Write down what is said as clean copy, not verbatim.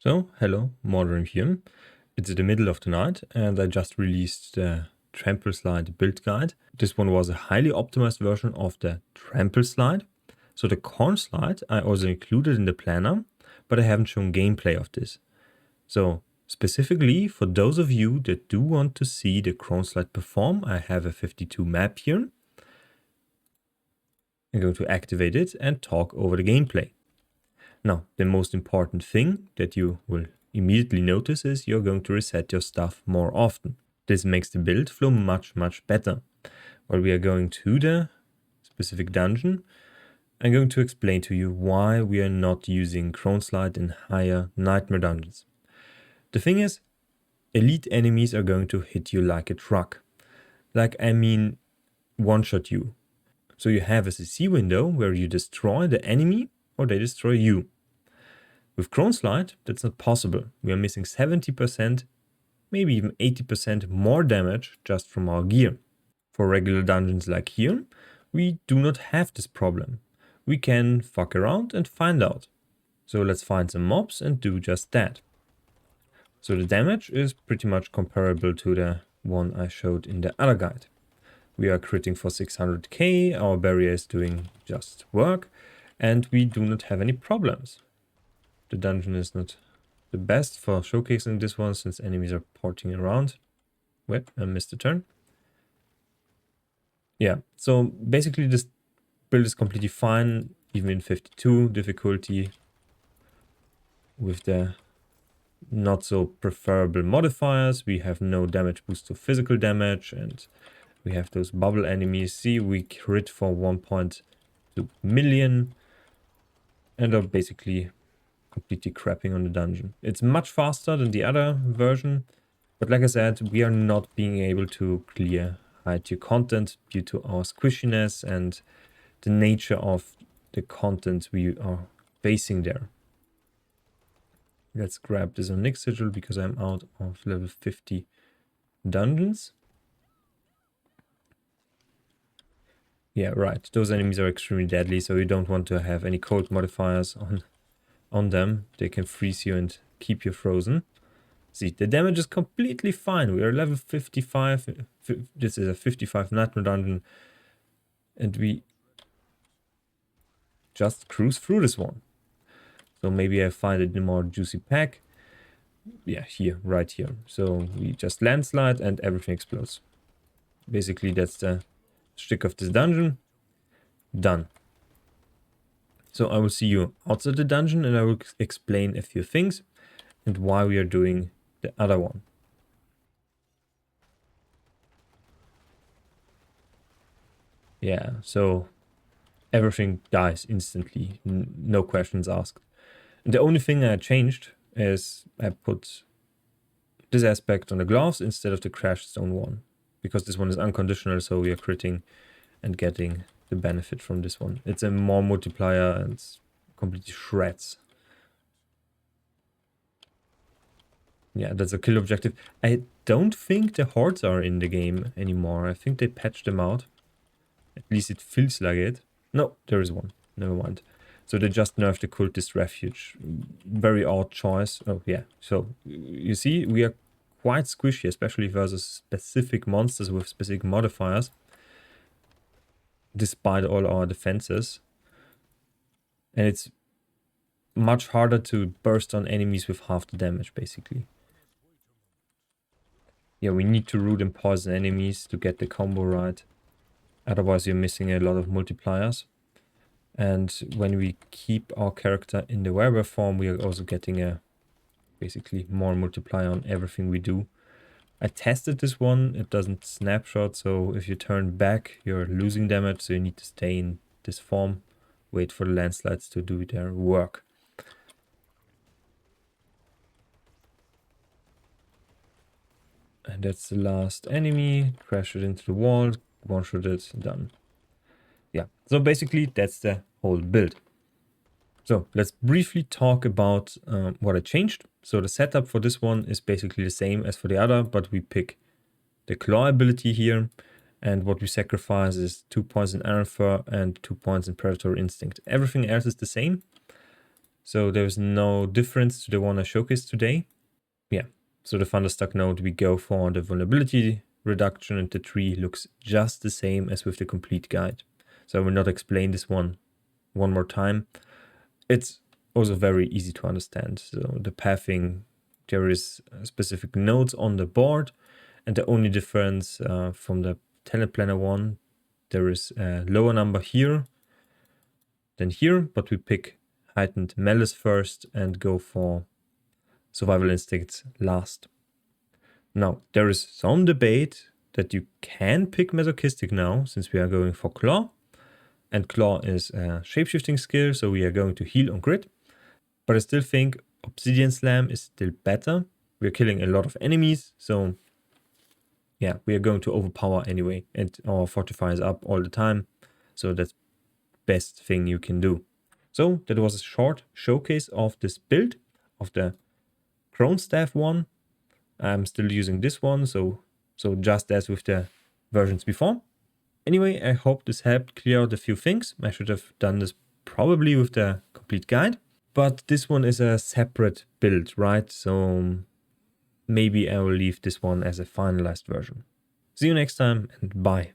So, hello, Modern here. It's the middle of the night and I just released the Croneslide build guide. This one was a highly optimized version of the Croneslide. So the Croneslide I also included in the planner, but I haven't shown gameplay of this. So specifically for those of you that do want to see the Croneslide perform, I have a 52 map here. I'm going to activate it and talk over the gameplay. Now, the most important thing that you will immediately notice is you're going to reset your stuff more often. This makes the build flow much better. While we are going to the specific dungeon, I'm going to explain to you why we are not using Croneslide in higher nightmare dungeons. The thing is, elite enemies are going to hit you like a truck. One-shot you. So you have a CC window where you destroy the enemy or they destroy you. With Croneslide, that's not possible. We are missing 70%, maybe even 80% more damage just from our gear. For regular dungeons like here, we do not have this problem. We can fuck around and find out. So let's find some mobs and do just that. So the damage is pretty much comparable to the one I showed in the other guide. We are critting for 600k, our barrier is doing just work, and we do not have any problems. The dungeon is not the best for showcasing this one since enemies are porting around. Wait, I missed a turn. Yeah, so basically this build is completely fine, even in 52 difficulty, with the not so preferable modifiers. We have no damage boost to physical damage, and we have those bubble enemies. See, we crit for 1.2 million and are basically completely crapping on the dungeon. It's much faster than the other version, but like I said, we are not being able to clear high tier content due to our squishiness and the nature of the content we are facing there. Let's grab this on next sigil because I'm out of level 50 dungeons. Yeah, right. Those enemies are extremely deadly, so you don't want to have any cold modifiers on them. They can freeze you and keep you frozen. See, the damage is completely fine. We are level 55. This is a 55 nightmare dungeon. And we just cruise through this one. So maybe I find it in a more juicy pack. Yeah, here, right here. So we just landslide and everything explodes. Basically, that's the shtick of this dungeon. Done. So I will see you outside the dungeon and I will explain a few things and why we are doing the other one. Yeah, so everything dies instantly, no questions asked. And the only thing I changed is I put this aspect on the gloves instead of the crash stone one, because this one is unconditional, so we are critting and getting the benefit from this one. It's a more multiplier and completely shreds. Yeah, that's a kill objective. I don't think the hordes are in the game anymore. I think they patched them out. At least it feels like it. No, there is one. Never mind. So they just nerfed the cultist refuge. Very odd choice. Oh yeah. So you see, we are quite squishy, especially versus specific monsters with specific modifiers. Despite all our defenses. And it's much harder to burst on enemies with half the damage, basically. Yeah, we need to root and poison enemies to get the combo right. Otherwise, you're missing a lot of multipliers. And when we keep our character in the werewolf form, we are also getting a basically more multiplier on everything we do. I tested this one, it doesn't snapshot, so if you turn back, you're losing damage, so you need to stay in this form, wait for the landslides to do their work. And that's the last enemy, crash it into the wall, one-shot it, done. Yeah, so basically that's the whole build. So let's briefly talk about what I changed. So the setup for this one is basically the same as for the other, but we pick the claw ability here, and what we sacrifice is 2 points in Iron Fur and 2 points in Predator Instinct. Everything else is the same. So there's no difference to the one I showcased today. Yeah, so the Thunderstruck node, we go for the vulnerability reduction, and the tree looks just the same as with the complete guide. So I will not explain this one more time. It's also very easy to understand. So the pathing, there is specific nodes on the board, and the only difference from the Talent Planner one, there is a lower number here than here, but we pick heightened malice first and go for survival instincts last. Now, there is some debate that you can pick masochistic now, since we are going for claw, and claw is a shapeshifting skill, so we are going to heal on grid. But I still think obsidian slam is still better. We're killing a lot of enemies, so yeah, we are going to overpower anyway, and our fortify is up all the time, so that's best thing you can do. So that was a short showcase of this build of the Crone staff one. I'm still using this one, so just as with the versions before. Anyway, I hope this helped clear out a few things. I should have done this probably with the complete guide, but this one is a separate build, right? So maybe I will leave this one as a finalized version. See you next time, and bye.